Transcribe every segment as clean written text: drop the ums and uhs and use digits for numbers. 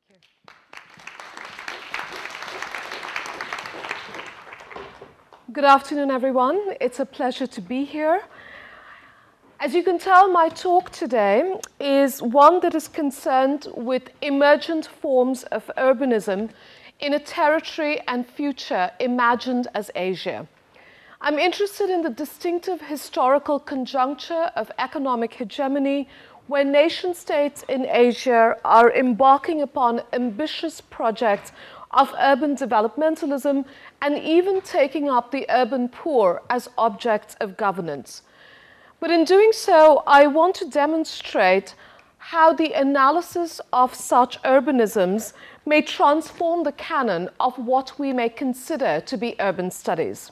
you. Good afternoon, everyone. It's a pleasure to be here. As you can tell, my talk today is one that is concerned with emergent forms of urbanism in a territory and future imagined as Asia. I'm interested in the distinctive historical conjuncture of economic hegemony where nation-states in Asia are embarking upon ambitious projects of urban developmentalism and even taking up the urban poor as objects of governance. But in doing so, I want to demonstrate how the analysis of such urbanisms may transform the canon of what we may consider to be urban studies.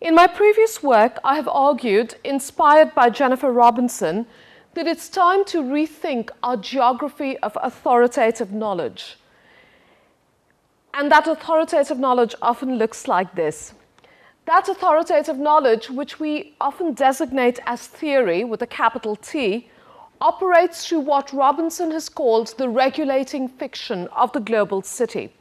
In my previous work, I have argued, inspired by Jennifer Robinson, that it's time to rethink our geography of authoritative knowledge. And that authoritative knowledge often looks like this. That authoritative knowledge, which we often designate as theory with a capital T, operates through what Robinson has called the regulating fiction of the global city.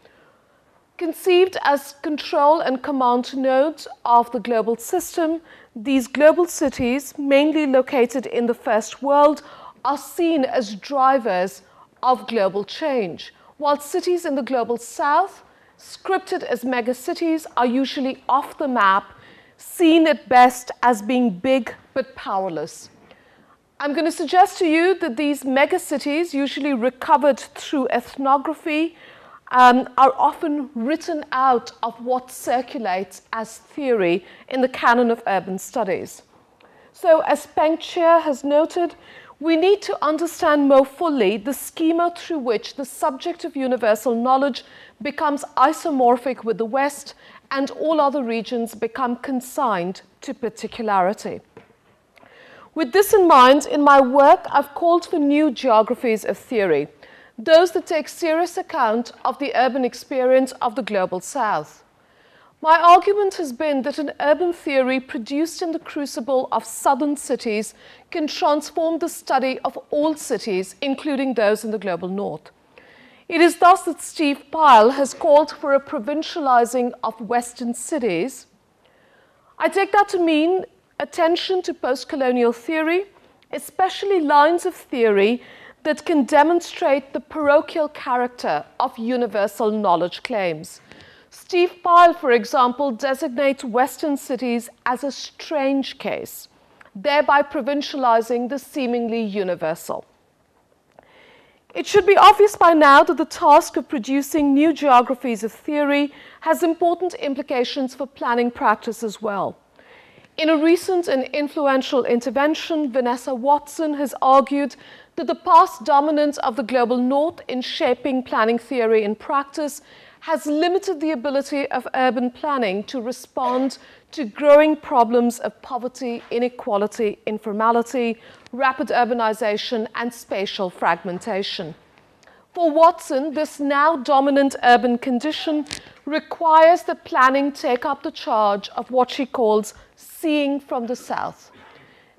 Conceived as control and command nodes of the global system, these global cities, mainly located in the first world, are seen as drivers of global change, while cities in the global south, scripted as megacities, are usually off the map, seen at best as being big but powerless. I'm going to suggest to you that these megacities, usually recovered through ethnography, are often written out of what circulates as theory in the canon of urban studies. So, as Peng Chia has noted, we need to understand more fully the schema through which the subject of universal knowledge becomes isomorphic with the West and all other regions become consigned to particularity. With this in mind, in my work, I've called for new geographies of theory, those that take serious account of the urban experience of the global south. My argument has been that an urban theory produced in the crucible of southern cities can transform the study of all cities, including those in the global north. It is thus that Steve Pyle has called for a provincializing of Western cities. I take that to mean attention to postcolonial theory, especially lines of theory that can demonstrate the parochial character of universal knowledge claims. Steve Pyle, for example, designates Western cities as a strange case, thereby provincializing the seemingly universal. It should be obvious by now that the task of producing new geographies of theory has important implications for planning practice as well. In a recent and influential intervention, Vanessa Watson has argued that the past dominance of the global north in shaping planning theory in practice has limited the ability of urban planning to respond to growing problems of poverty, inequality, informality, rapid urbanization, and spatial fragmentation. For Watson, this now dominant urban condition requires that planning take up the charge of what she calls seeing from the south.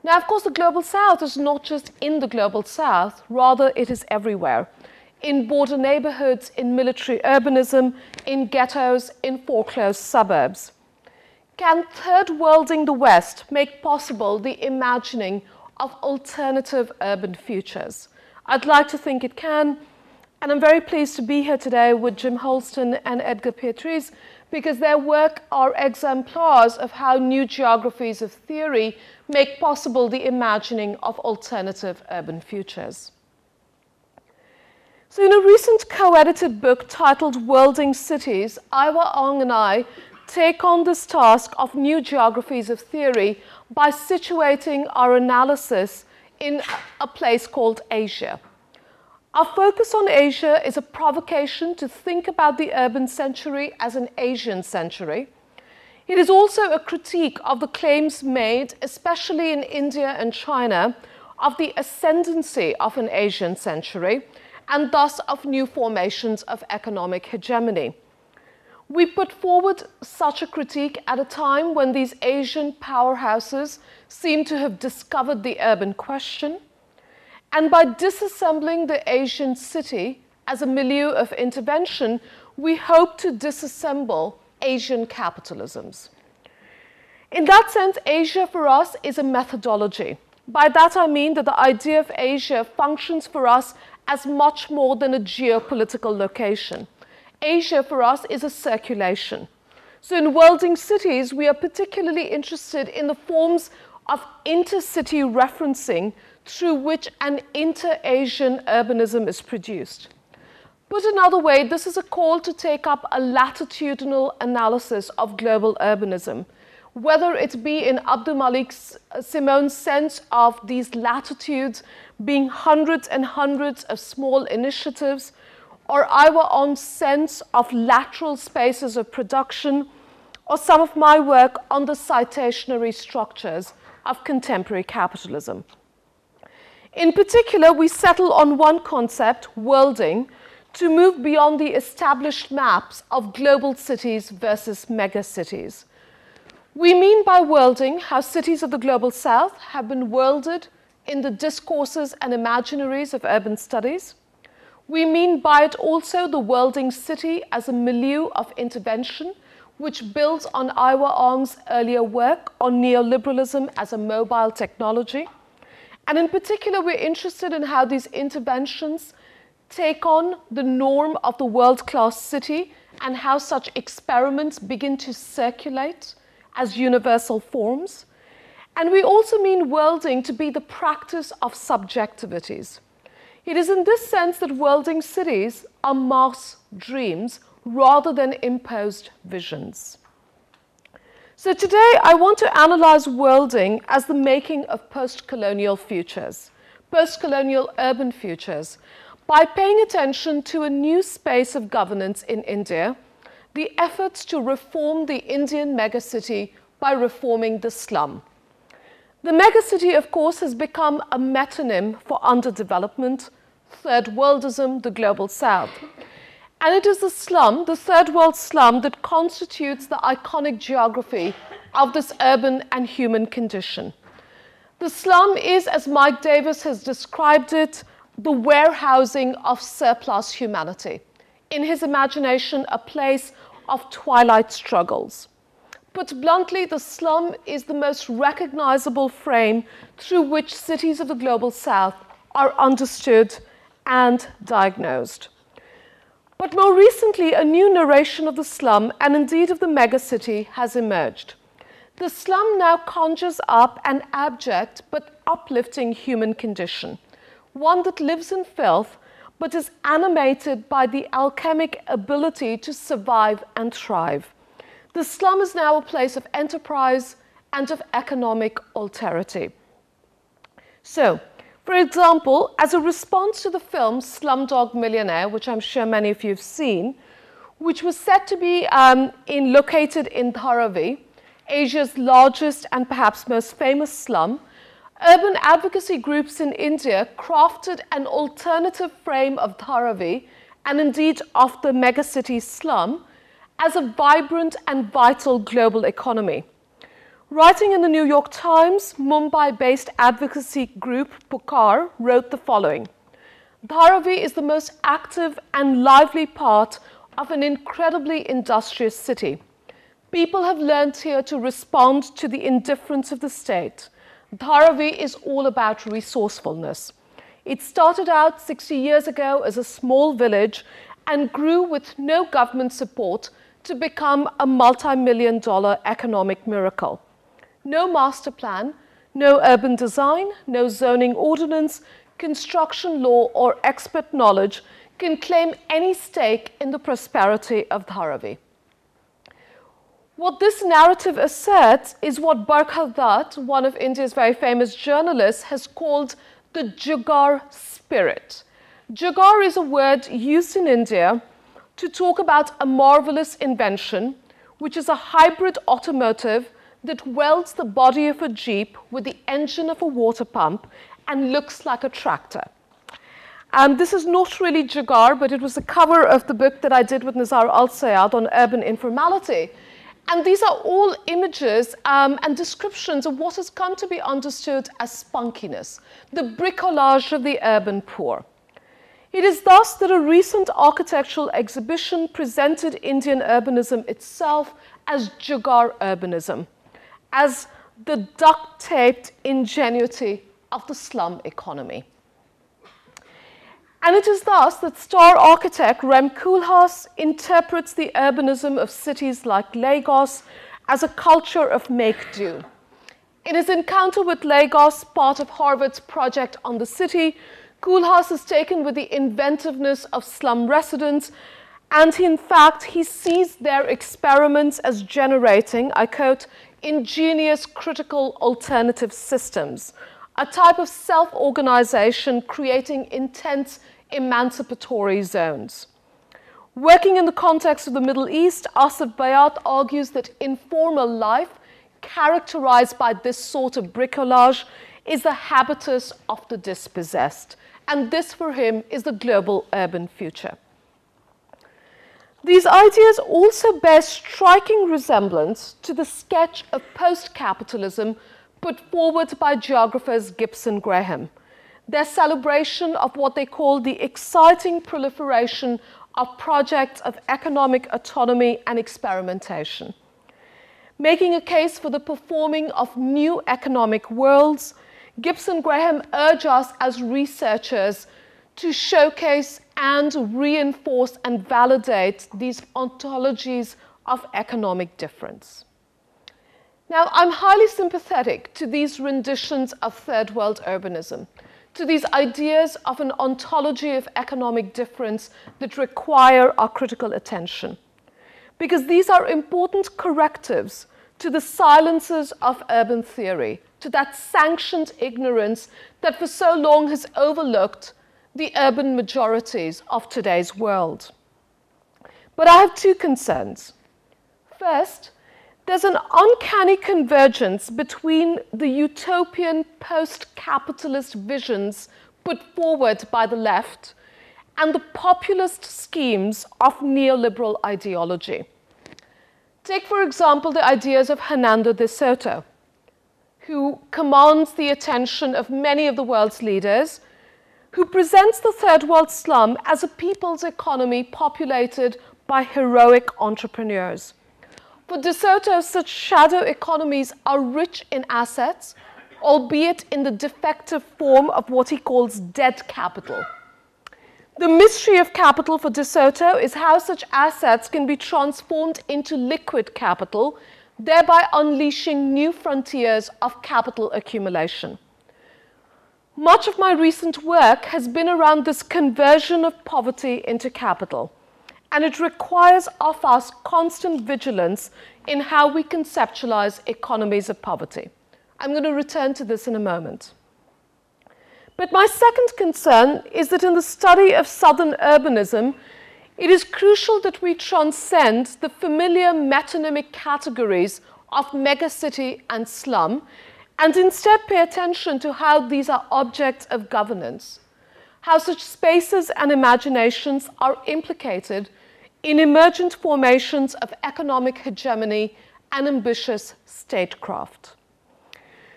Now, of course, the global south is not just in the global south, rather it is everywhere. In border neighborhoods, in military urbanism, in ghettos, in foreclosed suburbs. Can third-worlding the West make possible the imagining of alternative urban futures? I'd like to think it can, and I'm very pleased to be here today with James Holston and Edgar Pieterse because their work are exemplars of how new geographies of theory make possible the imagining of alternative urban futures. So in a recent co-edited book titled Worlding Cities, Iwa Ong and I take on this task of new geographies of theory by situating our analysis in a place called Asia. Our focus on Asia is a provocation to think about the urban century as an Asian century. It is also a critique of the claims made, especially in India and China, of the ascendancy of an Asian century, and thus of new formations of economic hegemony. We put forward such a critique at a time when these Asian powerhouses seem to have discovered the urban question, and by disassembling the Asian city as a milieu of intervention, we hope to disassemble Asian capitalisms. In that sense, Asia for us is a methodology. By that I mean that the idea of Asia functions for us as much more than a geopolitical location. Asia for us is a circulation. So in worlding cities, we are particularly interested in the forms of intercity referencing through which an inter-Asian urbanism is produced. Put another way, this is a call to take up a latitudinal analysis of global urbanism, whether it be in Abdul Malik Simon's sense of these latitudes being hundreds and hundreds of small initiatives, or our own sense of lateral spaces of production, or some of my work on the citationary structures of contemporary capitalism. In particular, we settle on one concept, worlding, to move beyond the established maps of global cities versus megacities. We mean by worlding how cities of the global south have been worlded in the discourses and imaginaries of urban studies. We mean by it also the worlding city as a milieu of intervention, which builds on Iwa Ong's earlier work on neoliberalism as a mobile technology. And in particular, we're interested in how these interventions take on the norm of the world-class city and how such experiments begin to circulate as universal forms. And we also mean worlding to be the practice of subjectivities. It is in this sense that worlding cities are mass dreams rather than imposed visions. So today I want to analyze worlding as the making of post-colonial futures, post-colonial urban futures, by paying attention to a new space of governance in India, the efforts to reform the Indian megacity by reforming the slum. The megacity, of course, has become a metonym for underdevelopment, third worldism, the global south. And it is the slum, the third world slum, that constitutes the iconic geography of this urban and human condition. The slum is, as Mike Davis has described it, the warehousing of surplus humanity. In his imagination, a place of twilight struggles. Put bluntly, the slum is the most recognizable frame through which cities of the global south are understood and diagnosed. But more recently, a new narration of the slum, and indeed of the megacity, has emerged. The slum now conjures up an abject but uplifting human condition, one that lives in filth but is animated by the alchemic ability to survive and thrive. The slum is now a place of enterprise and of economic alterity. So, for example, as a response to the film Slumdog Millionaire, which I'm sure many of you have seen, which was said to be located in Dharavi, Asia's largest and perhaps most famous slum, urban advocacy groups in India crafted an alternative frame of Dharavi, and indeed of the megacity slum, as a vibrant and vital global economy. Writing in the New York Times, Mumbai-based advocacy group Pukar wrote the following: Dharavi is the most active and lively part of an incredibly industrious city. People have learned here to respond to the indifference of the state. Dharavi is all about resourcefulness. It started out 60 years ago as a small village and grew with no government support to become a multi-million-dollar economic miracle. No master plan, no urban design, no zoning ordinance, construction law, or expert knowledge can claim any stake in the prosperity of Dharavi. What this narrative asserts is what Barkha Dutt, one of India's very famous journalists, has called the Jugaad spirit. Jugaad is a word used in India to talk about a marvelous invention, which is a hybrid automotive that welds the body of a jeep with the engine of a water pump and looks like a tractor. This is not really Jugaad, but it was the cover of the book that I did with Nizar Al-Sayed on urban informality. And these are all images and descriptions of what has come to be understood as spunkiness, the bricolage of the urban poor. It is thus that a recent architectural exhibition presented Indian urbanism itself as Jugaad urbanism, as the duct-taped ingenuity of the slum economy. And it is thus that star architect Rem Koolhaas interprets the urbanism of cities like Lagos as a culture of make-do. In his encounter with Lagos, part of Harvard's project on the city, Koolhaas is taken with the inventiveness of slum residents, and in fact, he sees their experiments as generating, I quote, ingenious critical alternative systems, a type of self-organization creating intense emancipatory zones. Working in the context of the Middle East, Asif Bayat argues that informal life, characterized by this sort of bricolage, is the habitus of the dispossessed. And this, for him, is the global urban future. These ideas also bear striking resemblance to the sketch of post-capitalism put forward by geographers Gibson Graham, their celebration of what they call the exciting proliferation of projects of economic autonomy and experimentation. Making a case for the performing of new economic worlds, Gibson Graham urges us as researchers to showcase and reinforce and validate these ontologies of economic difference. Now, I'm highly sympathetic to these renditions of third world urbanism, to these ideas of an ontology of economic difference that require our critical attention, because these are important correctives to the silences of urban theory, to that sanctioned ignorance that for so long has overlooked the urban majorities of today's world. But I have two concerns. First, there's an uncanny convergence between the utopian post-capitalist visions put forward by the left and the populist schemes of neoliberal ideology. Take, for example, the ideas of Hernando de Soto, who commands the attention of many of the world's leaders, who presents the third world slum as a people's economy populated by heroic entrepreneurs. For De Soto, such shadow economies are rich in assets, albeit in the defective form of what he calls dead capital. The mystery of capital for De Soto is how such assets can be transformed into liquid capital, thereby unleashing new frontiers of capital accumulation. Much of my recent work has been around this conversion of poverty into capital, and it requires of us constant vigilance in how we conceptualize economies of poverty. I'm going to return to this in a moment. But my second concern is that in the study of Southern urbanism, it is crucial that we transcend the familiar metonymic categories of megacity and slum, and instead pay attention to how these are objects of governance, how such spaces and imaginations are implicated in emergent formations of economic hegemony and ambitious statecraft.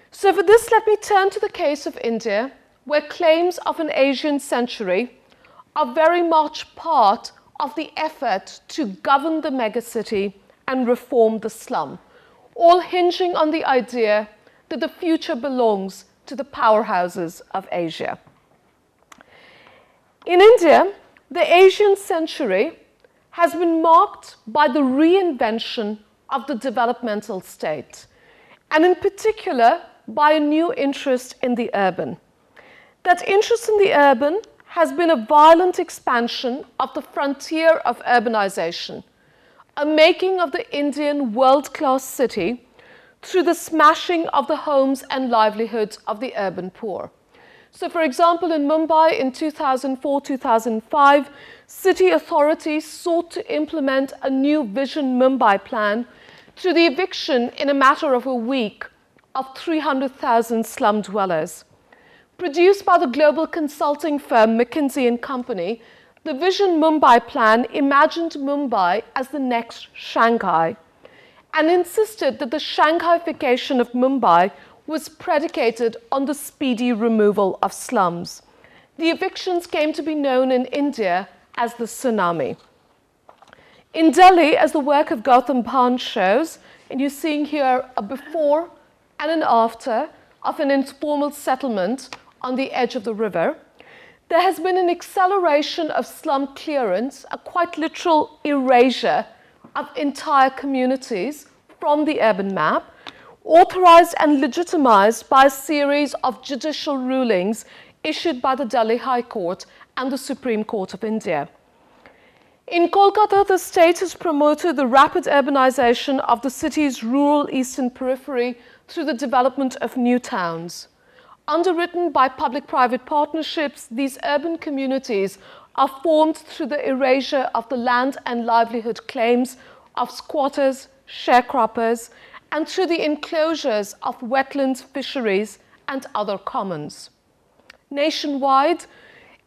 So for this, let me turn to the case of India, where claims of an Asian century are very much part of the effort to govern the megacity and reform the slum, all hinging on the idea that the future belongs to the powerhouses of Asia. In India, the Asian century has been marked by the reinvention of the developmental state, and in particular by a new interest in the urban. That interest in the urban has been a violent expansion of the frontier of urbanization, a making of the Indian world-class city through the smashing of the homes and livelihoods of the urban poor. So, for example, in Mumbai in 2004-2005, city authorities sought to implement a new Vision Mumbai plan through the eviction in a matter of a week of 300,000 slum dwellers. Produced by the global consulting firm McKinsey & Company, the Vision Mumbai plan imagined Mumbai as the next Shanghai and insisted that the Shanghaification of Mumbai was predicated on the speedy removal of slums. The evictions came to be known in India as the tsunami. In Delhi, as the work of Gautam Bhan shows, and you're seeing here a before and an after of an informal settlement on the edge of the river, there has been an acceleration of slum clearance, a quite literal erasure of entire communities from the urban map, authorized and legitimized by a series of judicial rulings issued by the Delhi High Court and the Supreme Court of India. In Kolkata, the state has promoted the rapid urbanization of the city's rural eastern periphery through the development of new towns. Underwritten by public-private partnerships, these urban communities are formed through the erasure of the land and livelihood claims of squatters, sharecroppers, and through the enclosures of wetlands, fisheries, and other commons. Nationwide,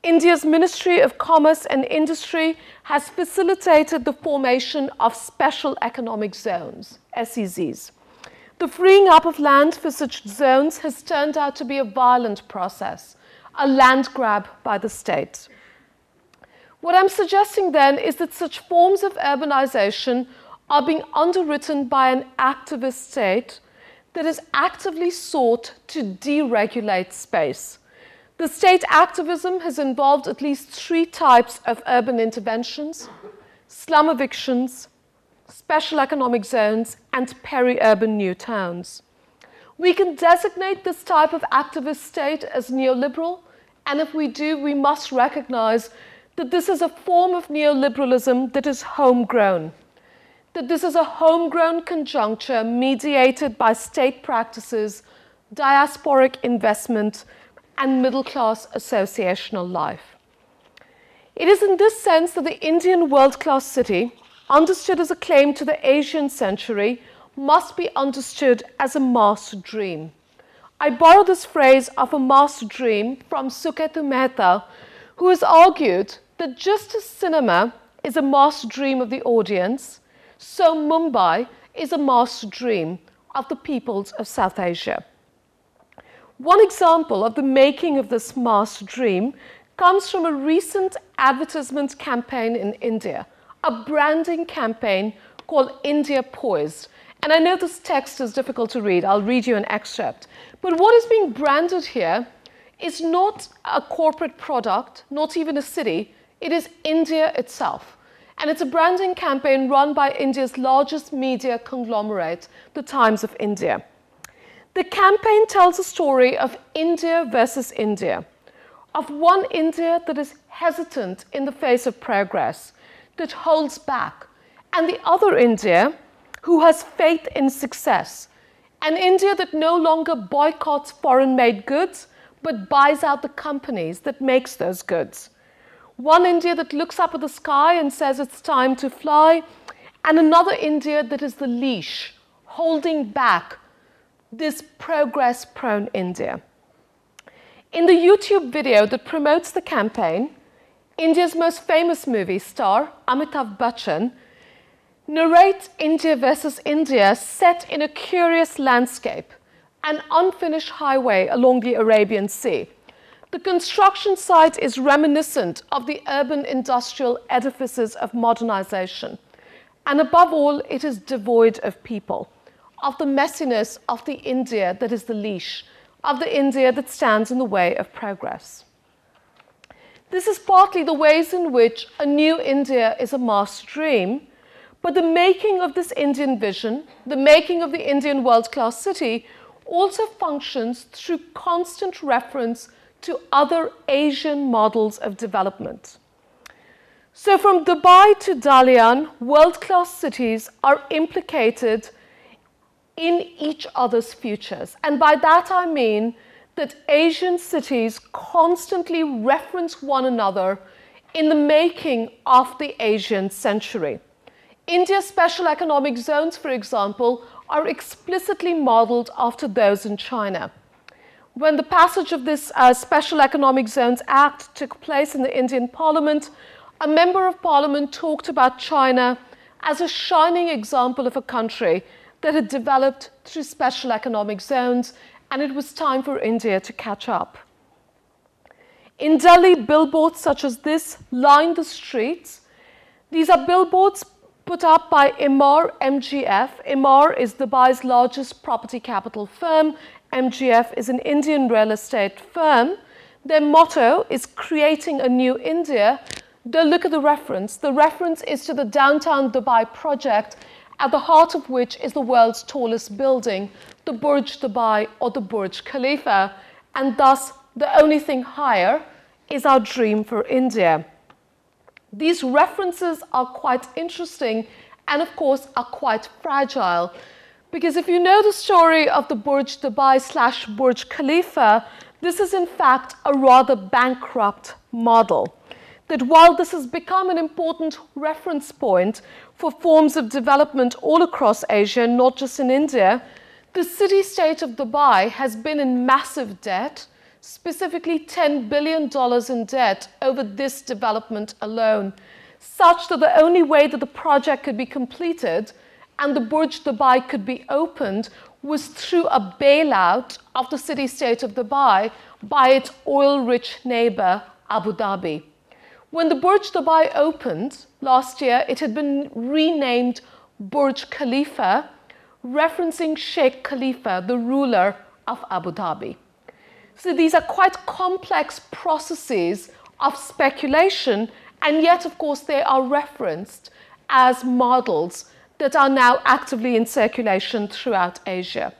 India's Ministry of Commerce and Industry has facilitated the formation of special economic zones, SEZs. The freeing up of land for such zones has turned out to be a violent process, a land grab by the state. What I'm suggesting then is that such forms of urbanization are being underwritten by an activist state that has actively sought to deregulate space. The state activism has involved at least 3 types of urban interventions: slum evictions, special economic zones, and peri-urban new towns. We can designate this type of activist state as neoliberal, and if we do, we must recognize that this is a form of neoliberalism that is homegrown, that this is a homegrown conjuncture mediated by state practices, diasporic investment, and middle-class associational life. It is in this sense that the Indian world-class city, understood as a claim to the Asian century, must be understood as a master dream. I borrow this phrase of a master dream from Suketu Mehta, who has argued that just as cinema is a master dream of the audience, so Mumbai is a master dream of the peoples of South Asia. One example of the making of this master dream comes from a recent advertisement campaign in India, a branding campaign called India Poised. And I know this text is difficult to read. I'll read you an excerpt. But what is being branded here is not a corporate product, not even a city. It is India itself. And it's a branding campaign run by India's largest media conglomerate, the Times of India. The campaign tells a story of India versus India, of one India that is hesitant in the face of progress, that holds back, and the other India who has faith in success, an India that no longer boycotts foreign-made goods, but buys out the companies that makes those goods. One India that looks up at the sky and says it's time to fly, and another India that is the leash, holding back this progress-prone India. In the YouTube video that promotes the campaign, India's most famous movie star, Amitabh Bachchan, narrates India versus India set in a curious landscape, an unfinished highway along the Arabian Sea. The construction site is reminiscent of the urban industrial edifices of modernization. And above all, it is devoid of people, of the messiness of the India that is the leash, of the India that stands in the way of progress. This is partly the ways in which a new India is a master dream, but the making of this Indian vision, the making of the Indian world-class city, also functions through constant reference to other Asian models of development. So from Dubai to Dalian, world-class cities are implicated in each other's futures. And by that I mean that Asian cities constantly reference one another in the making of the Asian century. India's special economic zones, for example, are explicitly modeled after those in China. When the passage of this Special Economic Zones Act took place in the Indian Parliament, a member of Parliament talked about China as a shining example of a country that had developed through special economic zones, and it was time for India to catch up. In Delhi, billboards such as this line the streets. These are billboards put up by Emaar MGF. Emaar is Dubai's largest property capital firm. MGF is an Indian real estate firm. Their motto is creating a new India. Look at the reference. The reference is to the downtown Dubai project, at the heart of which is the world's tallest building, the Burj Dubai or the Burj Khalifa, and thus the only thing higher is our dream for India. These references are quite interesting and of course are quite fragile, because if you know the story of the Burj Dubai / Burj Khalifa, this is in fact a rather bankrupt model. That while this has become an important reference point for forms of development all across Asia, not just in India, the city-state of Dubai has been in massive debt, specifically $10 billion in debt over this development alone, such that the only way that the project could be completed and the Burj Dubai could be opened was through a bailout of the city-state of Dubai by its oil-rich neighbor, Abu Dhabi. When the Burj Dubai opened last year, it had been renamed Burj Khalifa, referencing Sheikh Khalifa, the ruler of Abu Dhabi. So these are quite complex processes of speculation, and yet, of course, they are referenced as models that are now actively in circulation throughout Asia.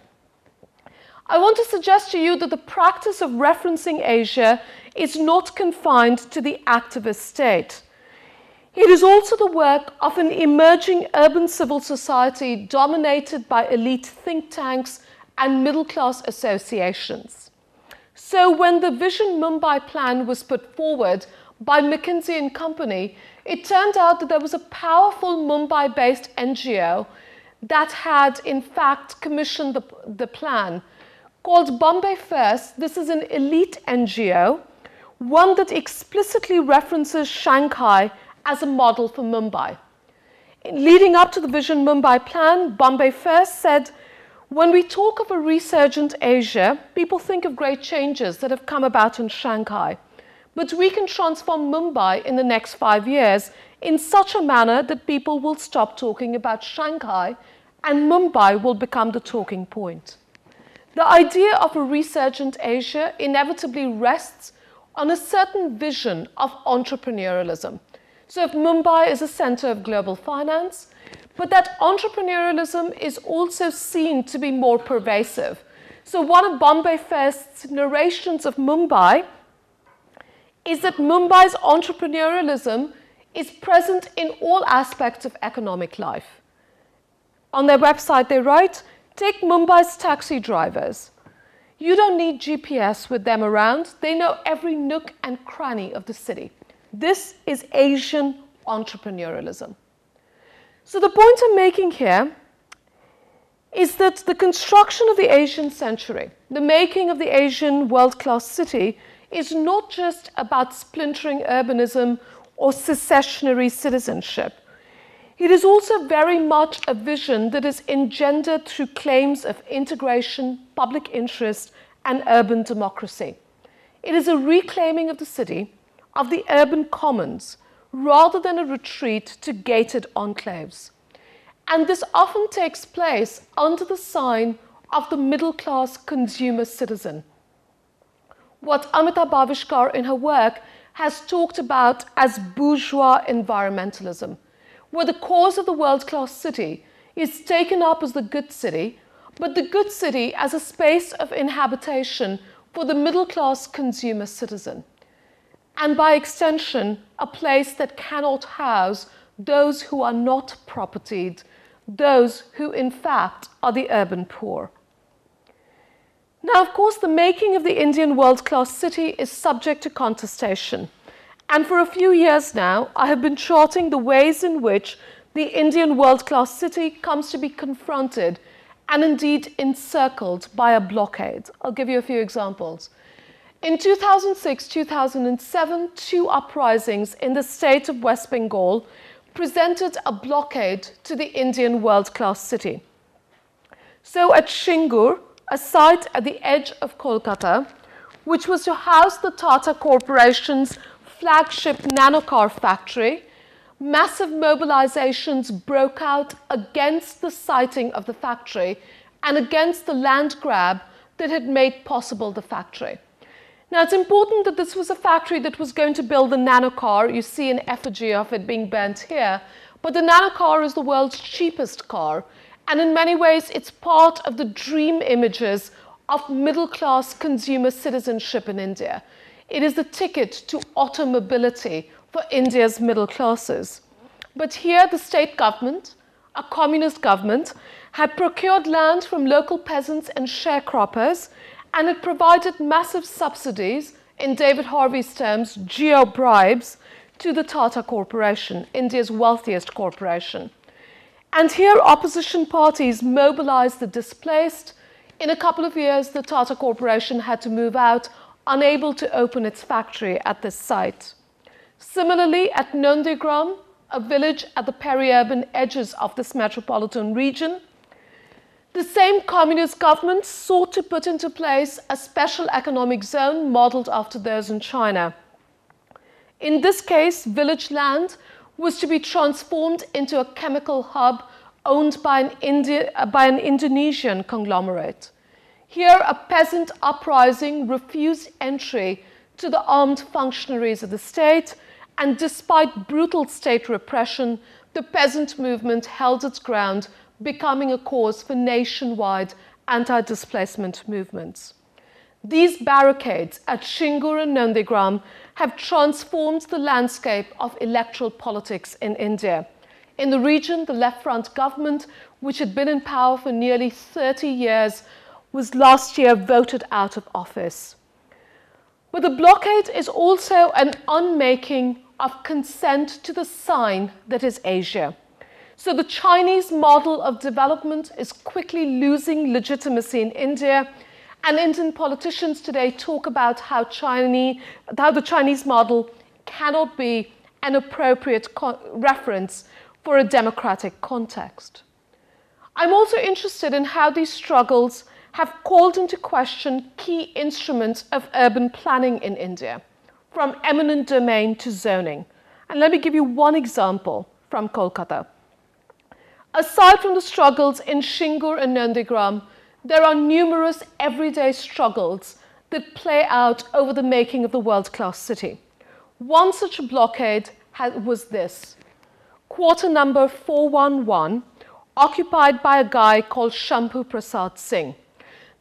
I want to suggest to you that the practice of referencing Asia is not confined to the activist state. It is also the work of an emerging urban civil society dominated by elite think tanks and middle-class associations. So when the Vision Mumbai plan was put forward by McKinsey & Company, it turned out that there was a powerful Mumbai-based NGO that had in fact commissioned the plan, called Bombay First. This is an elite NGO, one that explicitly references Shanghai as a model for Mumbai. Leading up to the Vision Mumbai plan, Bombay First said, when we talk of a resurgent Asia, people think of great changes that have come about in Shanghai. But we can transform Mumbai in the next 5 years in such a manner that people will stop talking about Shanghai and Mumbai will become the talking point. The idea of a resurgent Asia inevitably rests on a certain vision of entrepreneurialism. So if Mumbai is a center of global finance, but that entrepreneurialism is also seen to be more pervasive. So one of Bombay First's narrations of Mumbai is that Mumbai's entrepreneurialism is present in all aspects of economic life. On their website they write, take Mumbai's taxi drivers. You don't need GPS with them around. They know every nook and cranny of the city. This is Asian entrepreneurialism. So the point I'm making here is that the construction of the Asian century, the making of the Asian world-class city, is not just about splintering urbanism or secessionary citizenship. It is also very much a vision that is engendered through claims of integration, public interest, and urban democracy. It is a reclaiming of the city, of the urban commons, rather than a retreat to gated enclaves. And this often takes place under the sign of the middle-class consumer citizen. What Amita Bhavishkar in her work has talked about as bourgeois environmentalism, where the cause of the world-class city is taken up as the good city, but the good city as a space of inhabitation for the middle-class consumer citizen. And by extension, a place that cannot house those who are not propertied, those who in fact are the urban poor. Now, of course, the making of the Indian world-class city is subject to contestation. And for a few years now, I have been charting the ways in which the Indian world-class city comes to be confronted and indeed encircled by a blockade. I'll give you a few examples. In 2006-2007, two uprisings in the state of West Bengal presented a blockade to the Indian world-class city. So at Shingur, a site at the edge of Kolkata, which was to house the Tata Corporation's flagship nanocar factory, massive mobilizations broke out against the siting of the factory and against the land grab that had made possible the factory. Now, it's important that this was a factory that was going to build the nanocar. You see an effigy of it being burnt here. But the nanocar is the world's cheapest car. And in many ways, it's part of the dream images of middle-class consumer citizenship in India. It is the ticket to automobility for India's middle classes. But here, the state government, a communist government, had procured land from local peasants and sharecroppers, and it provided massive subsidies, in David Harvey's terms, geo-bribes, to the Tata Corporation, India's wealthiest corporation. And here, opposition parties mobilized the displaced. In a couple of years, the Tata Corporation had to move out, unable to open its factory at this site. Similarly, at Nandigram, a village at the peri-urban edges of this metropolitan region, the same communist government sought to put into place a special economic zone modeled after those in China. In this case, village land was to be transformed into a chemical hub owned by an Indonesian conglomerate. Here, a peasant uprising refused entry to the armed functionaries of the state, and despite brutal state repression, the peasant movement held its ground, becoming a cause for nationwide anti-displacement movements. These barricades at Shingur and Nandigram have transformed the landscape of electoral politics in India. In the region, the Left Front government, which had been in power for nearly 30 years, was last year voted out of office. But the blockade is also an unmaking of consent to the sign that is Asia. So the Chinese model of development is quickly losing legitimacy in India, and Indian politicians today talk about how the Chinese model cannot be an appropriate reference for a democratic context. I'm also interested in how these struggles have called into question key instruments of urban planning in India, from eminent domain to zoning. And let me give you one example from Kolkata. Aside from the struggles in Shingur and Nandigram, there are numerous everyday struggles that play out over the making of the world-class city. One such blockade was this: quarter number 411, occupied by a guy called Shambhu Prasad Singh.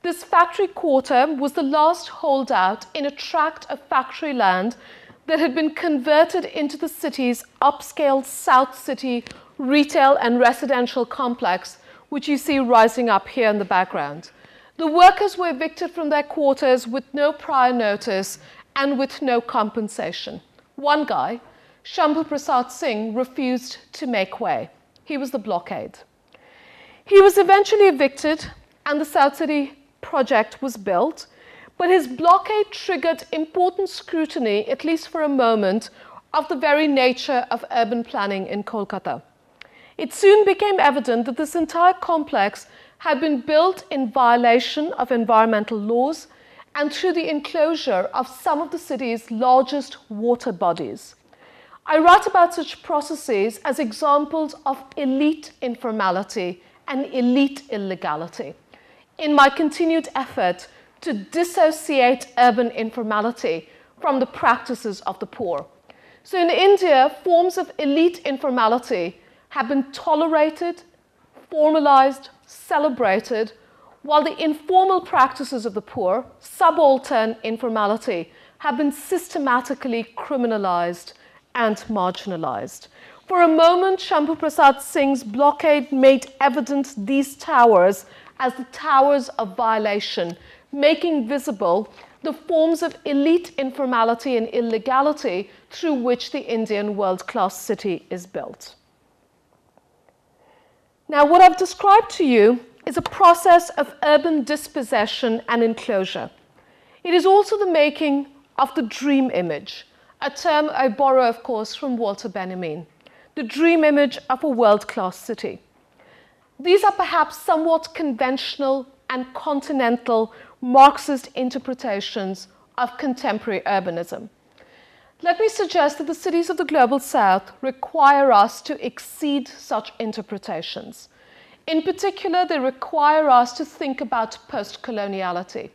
This factory quarter was the last holdout in a tract of factory land that had been converted into the city's upscale South City retail and residential complex, which you see rising up here in the background. The workers were evicted from their quarters with no prior notice and with no compensation. One guy, Shambhu Prasad Singh, refused to make way. He was the blockade. He was eventually evicted and the South City project was built, but his blockade triggered important scrutiny, at least for a moment, of the very nature of urban planning in Kolkata. It soon became evident that this entire complex had been built in violation of environmental laws and through the enclosure of some of the city's largest water bodies. I write about such processes as examples of elite informality and elite illegality in my continued effort to dissociate urban informality from the practices of the poor. So in India, forms of elite informality have been tolerated, formalized, celebrated, while the informal practices of the poor, subaltern informality, have been systematically criminalized and marginalized. For a moment, Shambhu Prasad Singh's blockade made evident these towers as the towers of violation, making visible the forms of elite informality and illegality through which the Indian world-class city is built. Now, what I've described to you is a process of urban dispossession and enclosure. It is also the making of the dream image, a term I borrow, of course, from Walter Benjamin, the dream image of a world-class city. These are perhaps somewhat conventional and continental Marxist interpretations of contemporary urbanism. Let me suggest that the cities of the Global South require us to exceed such interpretations. In particular, they require us to think about postcoloniality.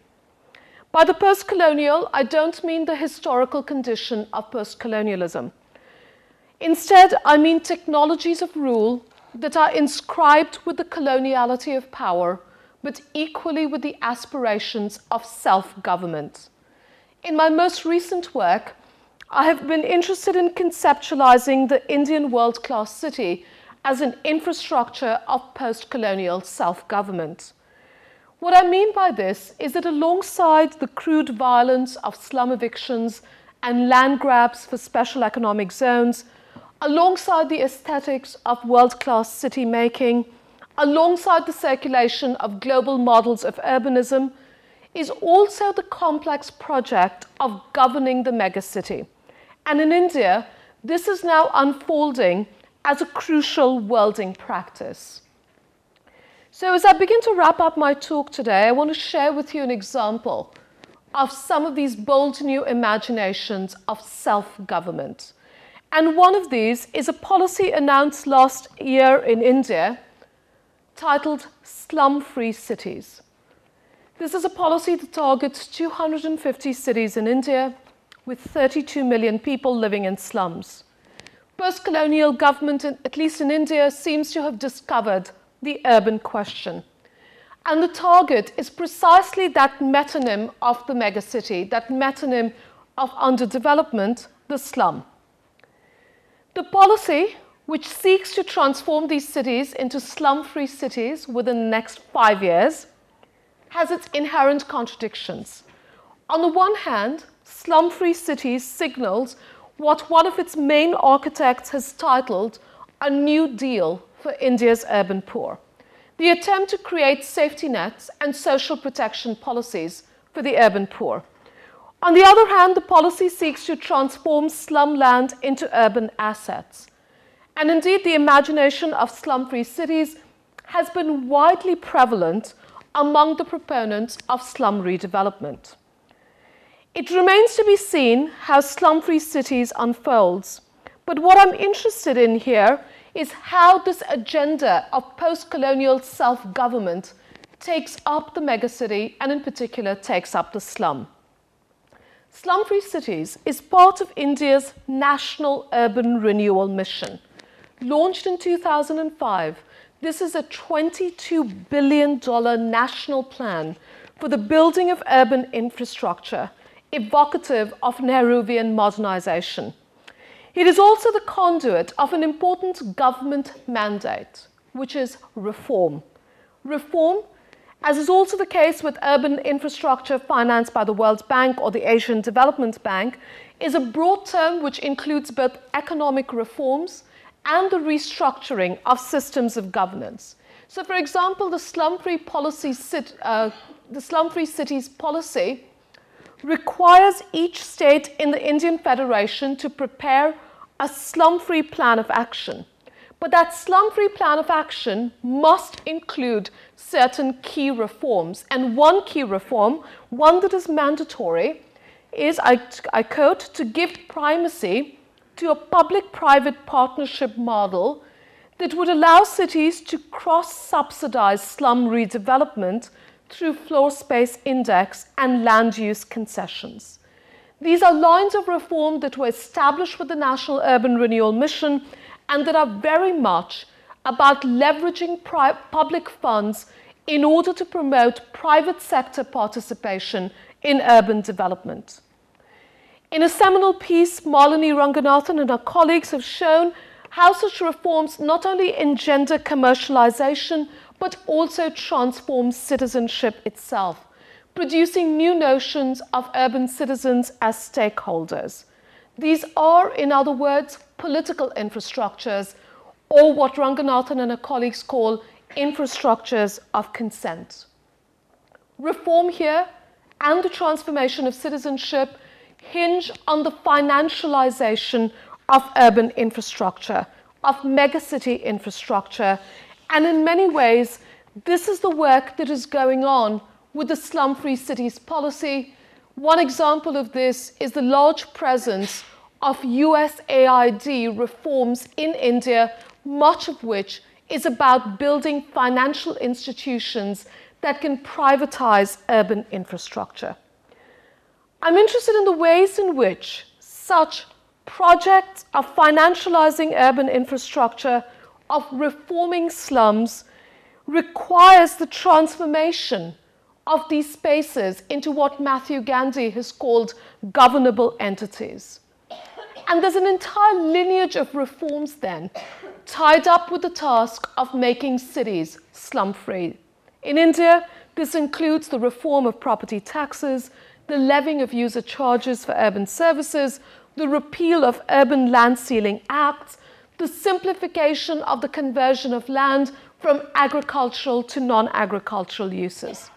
By the postcolonial, I don't mean the historical condition of postcolonialism. Instead, I mean technologies of rule that are inscribed with the coloniality of power, but equally with the aspirations of self-government. In my most recent work, I have been interested in conceptualizing the Indian world-class city as an infrastructure of post-colonial self-government. What I mean by this is that alongside the crude violence of slum evictions and land grabs for special economic zones, alongside the aesthetics of world-class city making, alongside the circulation of global models of urbanism, is also the complex project of governing the megacity. And in India, this is now unfolding as a crucial worlding practice. So as I begin to wrap up my talk today, I want to share with you an example of some of these bold new imaginations of self-government. And one of these is a policy announced last year in India titled Slum-Free Cities. This is a policy that targets 250 cities in India with 32 million people living in slums. Post-colonial government, at least in India, seems to have discovered the urban question. And the target is precisely that metonym of the megacity, that metonym of underdevelopment, the slum. The policy, which seeks to transform these cities into slum-free cities within the next 5 years, has its inherent contradictions. On the one hand, slum-free cities signals what one of its main architects has titled a New Deal for India's urban poor, the attempt to create safety nets and social protection policies for the urban poor. On the other hand, the policy seeks to transform slumland into urban assets. And indeed, the imagination of slum-free cities has been widely prevalent among the proponents of slum redevelopment. It remains to be seen how slum-free cities unfolds. But what I'm interested in here is how this agenda of post-colonial self-government takes up the megacity and in particular takes up the slum. Slum-Free Cities is part of India's National Urban Renewal Mission. Launched in 2005, this is a $22 billion national plan for the building of urban infrastructure, evocative of Nehruvian modernization. It is also the conduit of an important government mandate, which is reform. Reform, as is also the case with urban infrastructure financed by the World Bank or the Asian Development Bank, is a broad term which includes both economic reforms and the restructuring of systems of governance. So, for example, the Slum-Free Cities policy requires each state in the Indian Federation to prepare a slum-free plan of action. But that slum-free plan of action must include certain key reforms. And one key reform, one that is mandatory, is, I quote, to give primacy to a public-private partnership model that would allow cities to cross-subsidize slum redevelopment through floor space index and land use concessions. These are lines of reform that were established with the National Urban Renewal Mission and that are very much about leveraging public funds in order to promote private sector participation in urban development. In a seminal piece, Malini Ranganathan and her colleagues have shown how such reforms not only engender commercialization, but also transform citizenship itself, producing new notions of urban citizens as stakeholders. These are, in other words, political infrastructures, or what Ranganathan and her colleagues call infrastructures of consent. Reform here and the transformation of citizenship hinge on the financialization of urban infrastructure, of megacity infrastructure, and in many ways, this is the work that is going on with the Slum-Free Cities policy, One example of this is the large presence of USAID reforms in India, much of which is about building financial institutions that can privatize urban infrastructure. I'm interested in the ways in which such projects of financializing urban infrastructure, of reforming slums, requires the transformation of these spaces into what Matthew Gandhi has called governable entities. And there's an entire lineage of reforms then tied up with the task of making cities slum-free. In India, this includes the reform of property taxes, the levying of user charges for urban services, the repeal of urban land ceiling acts, the simplification of the conversion of land from agricultural to non-agricultural uses.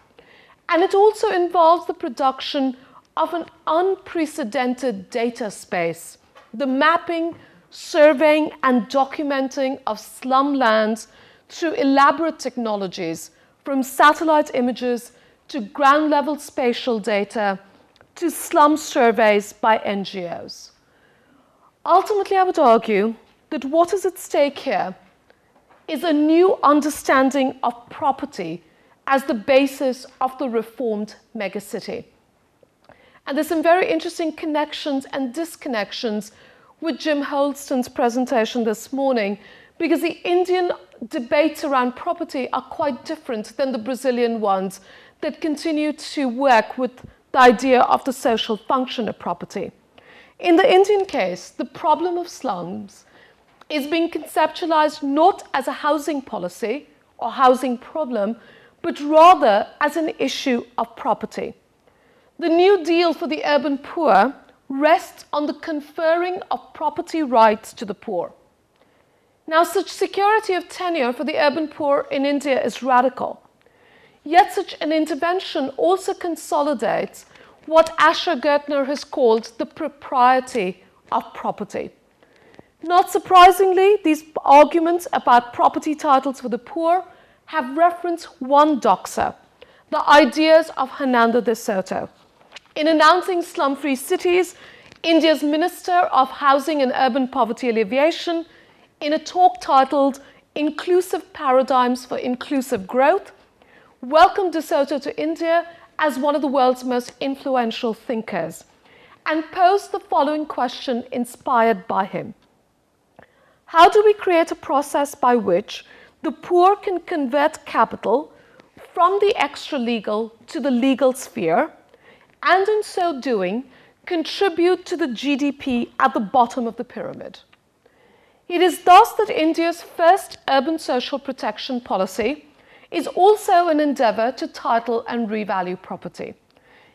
And it also involves the production of an unprecedented data space, the mapping, surveying, and documenting of slum lands through elaborate technologies, from satellite images to ground-level spatial data to slum surveys by NGOs. Ultimately, I would argue that what is at stake here is a new understanding of property as the basis of the reformed megacity. And there's some very interesting connections and disconnections with Jim Holston's presentation this morning, because the Indian debates around property are quite different than the Brazilian ones that continue to work with the idea of the social function of property. In the Indian case, the problem of slums is being conceptualized not as a housing policy or housing problem, but rather as an issue of property. The New Deal for the urban poor rests on the conferring of property rights to the poor. Now, such security of tenure for the urban poor in India is radical. Yet such an intervention also consolidates what Asher Gertner has called the propriety of property. Not surprisingly, these arguments about property titles for the poor have referenced one doxa, the ideas of Hernando de Soto. In announcing slum-free cities, India's Minister of Housing and Urban Poverty Alleviation, in a talk titled Inclusive Paradigms for Inclusive Growth, welcomed de Soto to India as one of the world's most influential thinkers, and posed the following question inspired by him. How do we create a process by which the poor can convert capital from the extra-legal to the legal sphere, and in so doing, contribute to the GDP at the bottom of the pyramid? It is thus that India's first urban social protection policy is also an endeavor to title and revalue property.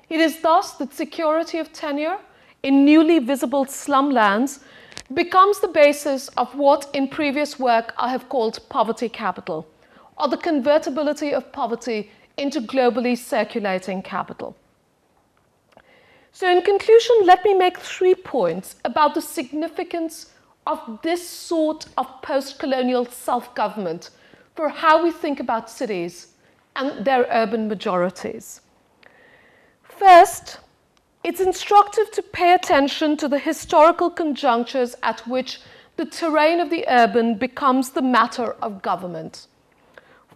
It is thus that security of tenure in newly visible slum lands becomes the basis of what in previous work I have called poverty capital, or the convertibility of poverty into globally circulating capital. So in conclusion, let me make 3 points about the significance of this sort of post-colonial self-government for how we think about cities and their urban majorities. First, it's instructive to pay attention to the historical conjunctures at which the terrain of the urban becomes the matter of government.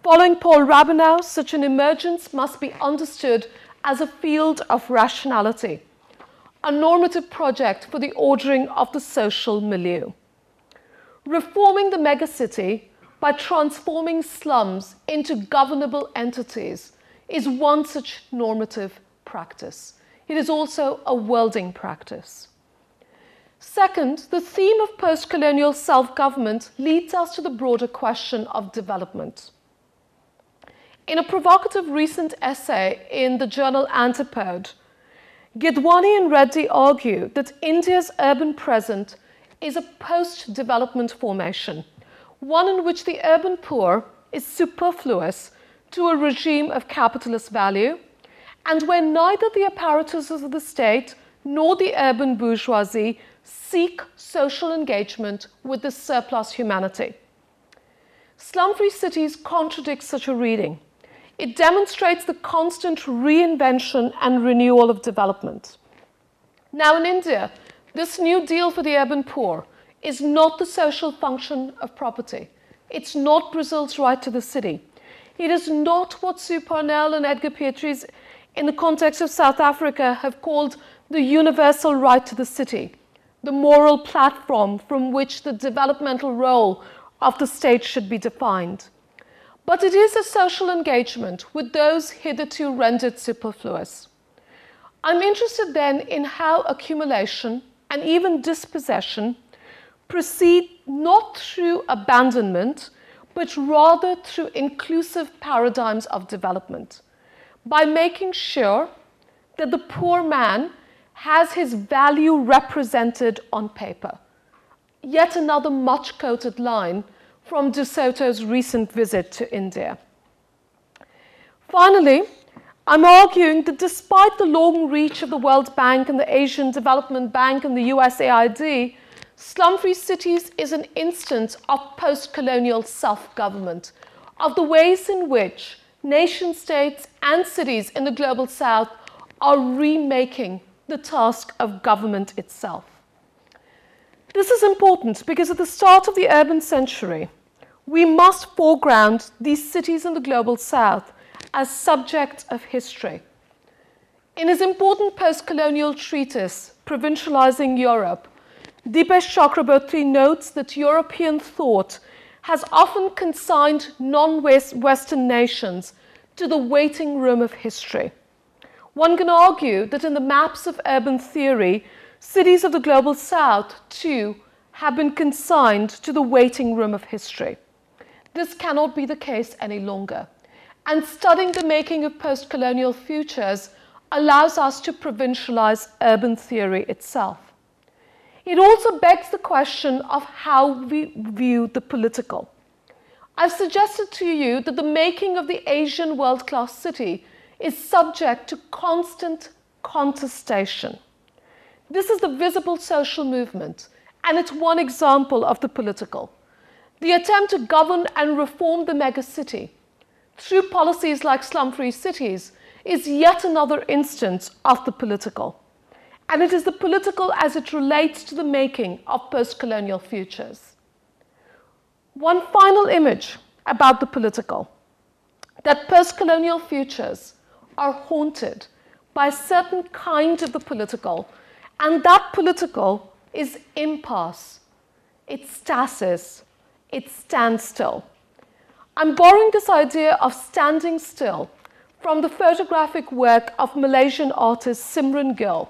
Following Paul Rabinow, such an emergence must be understood as a field of rationality, a normative project for the ordering of the social milieu. Reforming the megacity by transforming slums into governable entities is one such normative practice. It is also a worlding practice. Second, the theme of post-colonial self-government leads us to the broader question of development. In a provocative recent essay in the journal Anthropology, Gidwani and Reddy argue that India's urban present is a post-development formation, one in which the urban poor is superfluous to a regime of capitalist value, and where neither the apparatuses of the state nor the urban bourgeoisie seek social engagement with the surplus humanity. Slum-free cities contradict such a reading. It demonstrates the constant reinvention and renewal of development. Now in India, this new deal for the urban poor is not the social function of property. It's not Brazil's right to the city. It is not what Sue Parnell and Edgar Pieterse in the context of South Africa have called the universal right to the city, the moral platform from which the developmental role of the state should be defined. But it is a social engagement with those hitherto rendered superfluous. I'm interested then in how accumulation and even dispossession proceed not through abandonment, but rather through inclusive paradigms of development, by making sure that the poor man has his value represented on paper. Yet another much-quoted line from De Soto's recent visit to India. Finally, I'm arguing that despite the long reach of the World Bank and the Asian Development Bank and the USAID, Slum-Free Cities is an instance of post-colonial self-government, of the ways in which nation-states and cities in the Global South are remaking the task of government itself. This is important because at the start of the urban century, we must foreground these cities in the Global South as subjects of history. In his important post-colonial treatise, Provincializing Europe, Dipesh Chakraborty notes that European thought has often consigned non-Western nations to the waiting room of history. One can argue that in the maps of urban theory, cities of the Global South, too, have been consigned to the waiting room of history. This cannot be the case any longer. And studying the making of post-colonial futures allows us to provincialize urban theory itself. It also begs the question of how we view the political. I've suggested to you that the making of the Asian world-class city is subject to constant contestation. This is the visible social movement, and it's one example of the political. The attempt to govern and reform the megacity through policies like slum-free cities is yet another instance of the political. And it is the political as it relates to the making of post-colonial futures. One final image about the political, that post-colonial futures are haunted by a certain kind of the political, and that political is impasse, it's stasis, it's standstill. I'm borrowing this idea of standing still from the photographic work of Malaysian artist Simran Gill,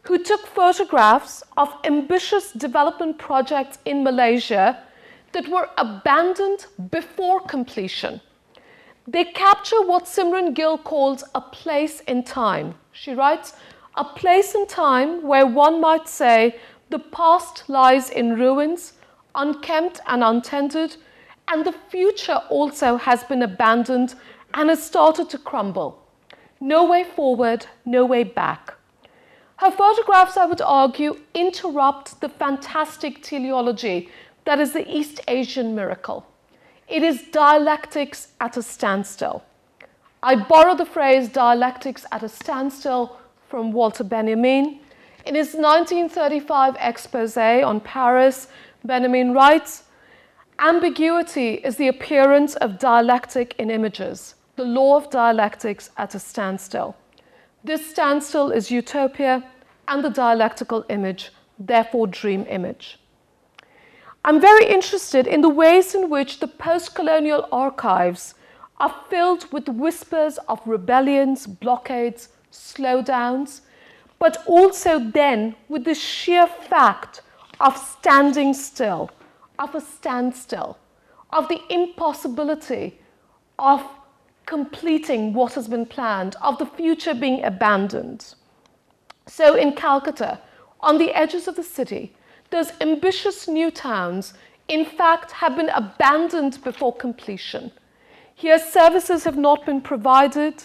who took photographs of ambitious development projects in Malaysia that were abandoned before completion. They capture what Simran Gill calls a place in time. She writes, a place in time where one might say the past lies in ruins, unkempt and untended, and the future also has been abandoned and has started to crumble. No way forward, no way back. Her photographs, I would argue, interrupt the fantastic teleology that is the East Asian miracle. It is dialectics at a standstill. I borrow the phrase dialectics at a standstill from Walter Benjamin. In his 1935 expose on Paris, Benjamin writes, ambiguity is the appearance of dialectic in images, the law of dialectics at a standstill. This standstill is utopia and the dialectical image, therefore dream image. I'm very interested in the ways in which the post-colonial archives are filled with whispers of rebellions, blockades, slowdowns, but also then with the sheer fact of standing still, of a standstill, of the impossibility of completing what has been planned, of the future being abandoned. So in Calcutta, on the edges of the city, those ambitious new towns, in fact, have been abandoned before completion. Here, services have not been provided,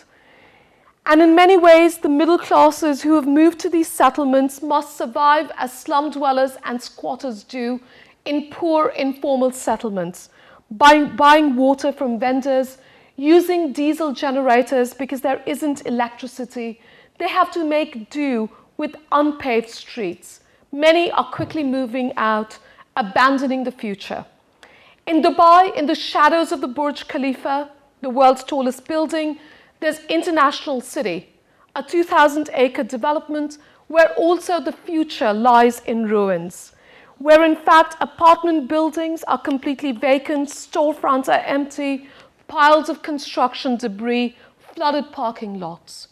and in many ways, the middle classes who have moved to these settlements must survive as slum dwellers and squatters do in poor, informal settlements, buying water from vendors, using diesel generators because there isn't electricity. They have to make do with unpaved streets. Many are quickly moving out, abandoning the future. In Dubai, in the shadows of the Burj Khalifa, the world's tallest building, there's International City, a 2,000-acre development where also the future lies in ruins, where in fact apartment buildings are completely vacant, storefronts are empty, piles of construction debris, flooded parking lots.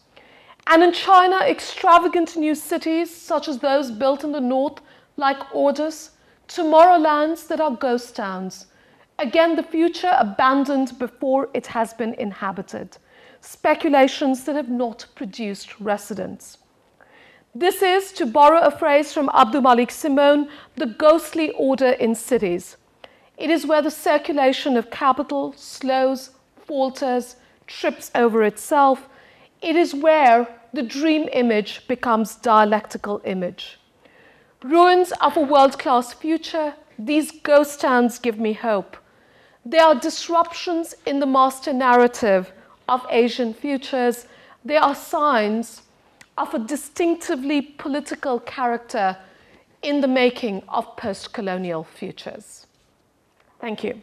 And in China, extravagant new cities, such as those built in the north, like Orders, Tomorrowlands that are ghost towns. Again, the future abandoned before it has been inhabited. Speculations that have not produced residents. This is, to borrow a phrase from Abdul Malik Simone, the ghostly order in cities. It is where the circulation of capital slows, falters, trips over itself. It is where the dream image becomes dialectical image. Ruins of a world-class future, these ghost towns give me hope. They are disruptions in the master narrative of Asian futures. They are signs of a distinctively political character in the making of post-colonial futures. Thank you.